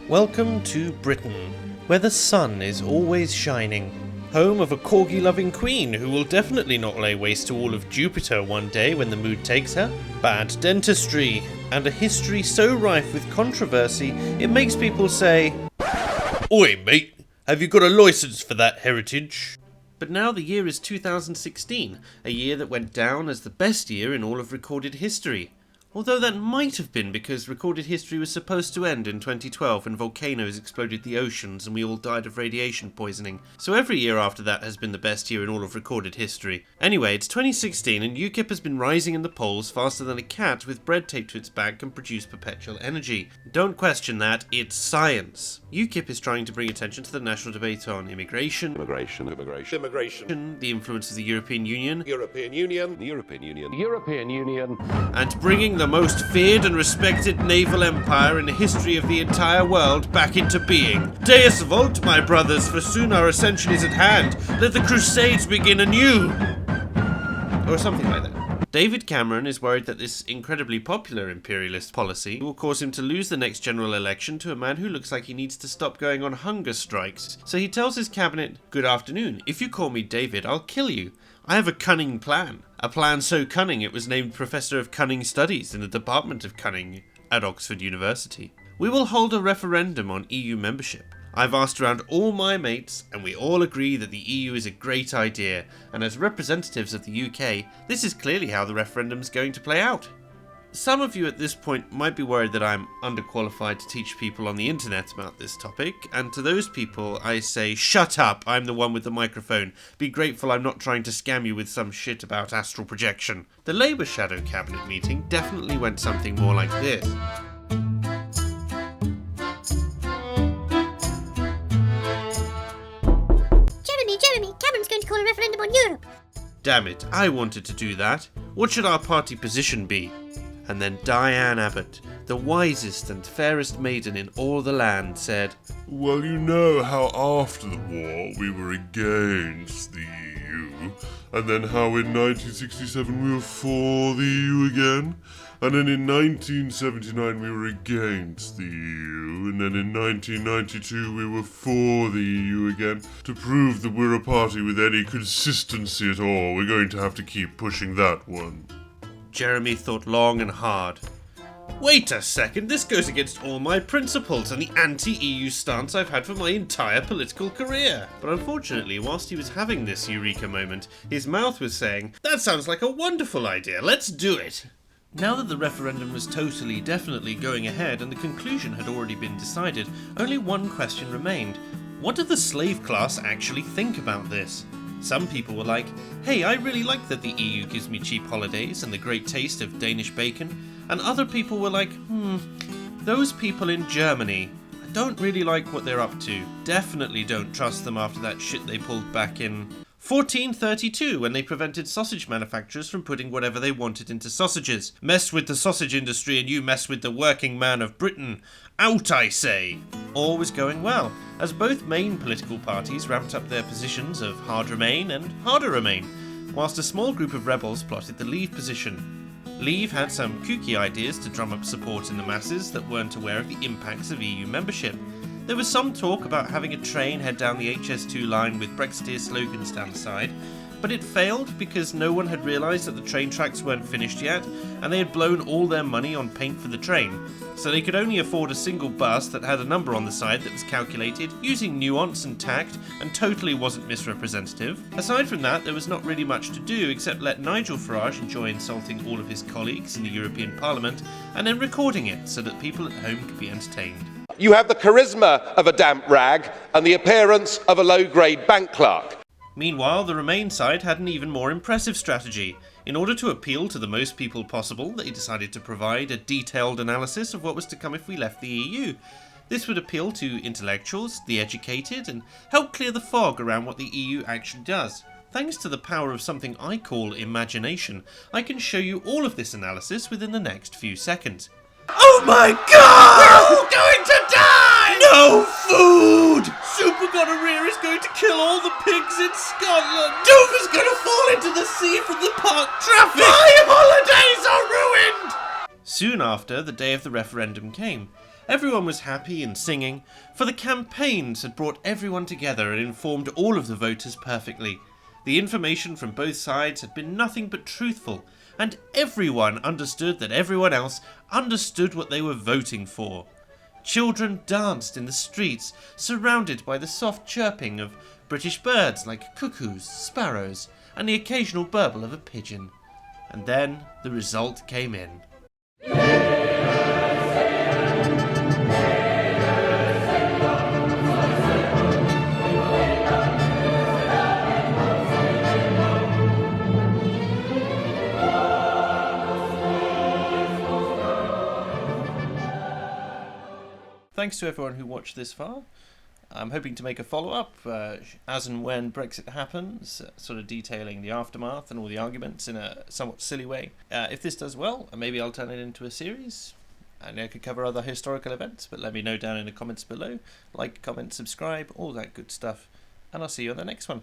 Welcome to Britain, where the sun is always shining. Home of a corgi-loving queen who will definitely not lay waste to all of Jupiter one day when the mood takes her. Bad dentistry, and a history so rife with controversy it makes people say, "Oi mate, have you got a licence for that heritage?" But now the year is 2016, a year that went down as the best year in all of recorded history. Although that might have been because recorded history was supposed to end in 2012 when volcanoes exploded the oceans and we all died of radiation poisoning. So every year after that has been the best year in all of recorded history. Anyway, it's 2016 and UKIP has been rising in the polls faster than a cat with bread taped to its back can produce perpetual energy. Don't question that, it's science. UKIP is trying to bring attention to the national debate on immigration, the influence of the European Union, and bringing the most feared and respected naval empire in the history of the entire world back into being. Deus Vult, my brothers, for soon our ascension is at hand. Let the Crusades begin anew! Or something like that. David Cameron is worried that this incredibly popular imperialist policy will cause him to lose the next general election to a man who looks like he needs to stop going on hunger strikes. So he tells his cabinet, "Good afternoon, if you call me David, I'll kill you. I have a cunning plan. A plan so cunning it was named Professor of Cunning Studies in the Department of Cunning at Oxford University. We will hold a referendum on EU membership. I've asked around all my mates and we all agree that the EU is a great idea, and as representatives of the UK, this is clearly how the referendum's going to play out." Some of you at this point might be worried that I'm underqualified to teach people on the internet about this topic, and to those people I say, shut up, I'm the one with the microphone. Be grateful I'm not trying to scam you with some shit about astral projection. The Labour Shadow Cabinet meeting definitely went something more like this. Jeremy, Cameron's going to call a referendum on Europe. Damn it, I wanted to do that. What should our party position be? And then Diane Abbott, the wisest and fairest maiden in all the land, said, "Well, you know how after the war we were against the EU, and then how in 1967 we were for the EU again, and then in 1979 we were against the EU, and then in 1992 we were for the EU again. To prove that we're a party with any consistency at all, we're going to have to keep pushing that one." Jeremy thought long and hard. Wait a second, this goes against all my principles and the anti-EU stance I've had for my entire political career. But unfortunately, whilst he was having this eureka moment, his mouth was saying, "That sounds like a wonderful idea, let's do it." Now that the referendum was totally, definitely going ahead and the conclusion had already been decided, only one question remained. What did the slave class actually think about this? Some people were like, "Hey, I really like that the EU gives me cheap holidays and the great taste of Danish bacon." And other people were like, those people in Germany, I don't really like what they're up to. Definitely don't trust them after that shit they pulled back in 1432 when they prevented sausage manufacturers from putting whatever they wanted into sausages. Mess with the sausage industry and you mess with the working man of Britain. Out, I say! All was going well, as both main political parties ramped up their positions of hard Remain and harder Remain, whilst a small group of rebels plotted the Leave position. Leave had some kooky ideas to drum up support in the masses that weren't aware of the impacts of EU membership. There was some talk about having a train head down the HS2 line with Brexiteer slogans down the side, but it failed because no one had realised that the train tracks weren't finished yet, and they had blown all their money on paint for the train, so they could only afford a single bus that had a number on the side that was calculated using nuance and tact and totally wasn't misrepresentative. Aside from that, there was not really much to do except let Nigel Farage enjoy insulting all of his colleagues in the European Parliament and then recording it so that people at home could be entertained. You have the charisma of a damp rag and the appearance of a low-grade bank clerk. Meanwhile, the Remain side had an even more impressive strategy. In order to appeal to the most people possible, they decided to provide a detailed analysis of what was to come if we left the EU. This would appeal to intellectuals, the educated, and help clear the fog around what the EU actually does. Thanks to the power of something I call imagination, I can show you all of this analysis within the next few seconds. Oh my god! We're all going to die! No food! Super gonorrhea is going to kill all the pigs in Scotland! Dover's going to fall into the sea from the park traffic! My holidays are ruined! Soon after, the day of the referendum came. Everyone was happy and singing, for the campaigns had brought everyone together and informed all of the voters perfectly. The information from both sides had been nothing but truthful, and everyone understood that everyone else understood what they were voting for. Children danced in the streets, surrounded by the soft chirping of British birds like cuckoos, sparrows, and the occasional burble of a pigeon. And then the result came in. Thanks to everyone who watched this far. I'm hoping to make a follow-up as and when Brexit happens, sort of detailing the aftermath and all the arguments in a somewhat silly way. If this does well, maybe I'll turn it into a series. And I could cover other historical events, but let me know down in the comments below. Like, comment, subscribe, all that good stuff. And I'll see you on the next one.